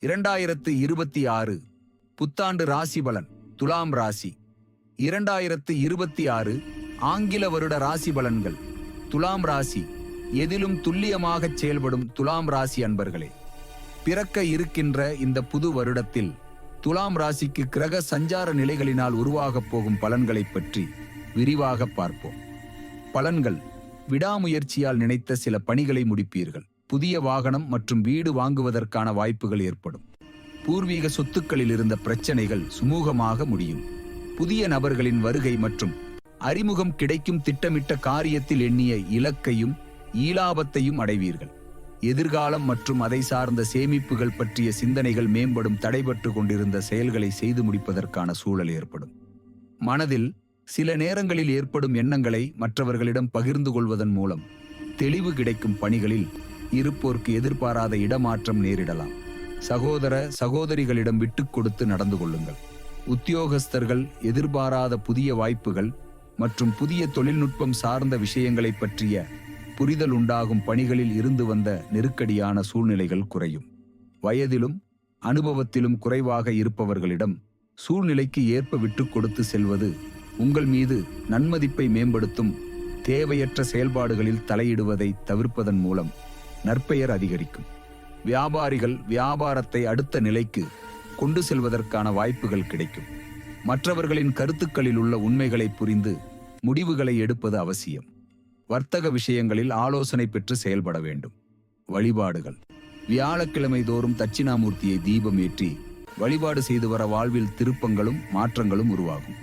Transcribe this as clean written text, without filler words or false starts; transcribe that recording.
2026 புத்தாண்டு ராசி பலன். துலாம் ராசி. 2026 ஆங்கில வருட ராசி பலன்கள். துலாம் ராசி. எதிலும் துல்லியமாகச் செயல்படும் துலாம் ராசி அன்பர்களே, பிறக்க இருக்கின்ற இந்த புது வருடத்தில் துலாம் ராசிக்கு கிரக சஞ்சார நிலைகளினால் உருவாகப் போகும் பலன்களைப் பற்றி விரிவாக பார்ப்போம். பலன்கள். விடாமுயற்சியால் நினைத்த சில பணிகளை முடிப்பீர்கள். புதிய வாகனம் மற்றும் வீடு வாங்குவதற்கான வாய்ப்புகள் ஏற்படும். பூர்வீக சொத்துக்களில் இருந்த பிரச்சனைகள் சுமூகமாக முடியும். புதிய நபர்களின் வருகை மற்றும் அறிமுகம் கிடைக்கும். திட்டமிட்ட காரியத்தில் எண்ணிய இலக்கையும் ஈலாபத்தையும் அடைவீர்கள். எதிர்காலம் மற்றும் அதை சார்ந்த சேமிப்புகள் பற்றிய சிந்தனைகள் மேம்படும். தடைபட்டு கொண்டிருந்த செயல்களை செய்து முடிப்பதற்கான சூழல் ஏற்படும். மனதில் சில நேரங்களில் ஏற்படும் எண்ணங்களை மற்றவர்களிடம் பகிர்ந்து கொள்வதன் மூலம் தெளிவு கிடைக்கும். பணிகளில் இருப்போருக்கு எதிர்பாராத இடமாற்றம் நேரிடலாம். சகோதர சகோதரிகளிடம் விட்டுக் கொடுத்து நடந்து கொள்ளுங்கள். உத்தியோகஸ்தர்கள் எதிர்பாராத புதிய வாய்ப்புகள் மற்றும் புதிய தொழில்நுட்பம் சார்ந்த விஷயங்களை பற்றிய புரிதல் உண்டாகும். பணிகளில் இருந்து வந்த நெருக்கடியான சூழ்நிலைகள் குறையும். வயதிலும் அனுபவத்திலும் குறைவாக இருப்பவர்களிடம் சூழ்நிலைக்கு ஏற்ப விட்டுக் கொடுத்து செல்வது உங்கள் மீது நன்மதிப்பை மேம்படுத்தும். தேவையற்ற செயல்பாடுகளில் தலையிடுவதை தவிர்ப்பதன் மூலம் நற்பெயர் அதிகரிக்கும். வியாபாரிகள் வியாபாரத்தை அடுத்த நிலைக்கு கொண்டு செல்வதற்கான வாய்ப்புகள் கிடைக்கும். மற்றவர்களின் கருத்துக்களில் உள்ள உண்மைகளை புரிந்து முடிவுகளை எடுப்பது அவசியம். வர்த்தக விஷயங்களில் ஆலோசனை பெற்று செயல்பட வேண்டும். வழிபாடுகள். வியாழக்கிழமை தோறும் தட்சிணாமூர்த்தியை தீபம் ஏற்றி வழிபாடு செய்து வர வாழ்வில் திருப்பங்களும் மாற்றங்களும் உருவாகும்.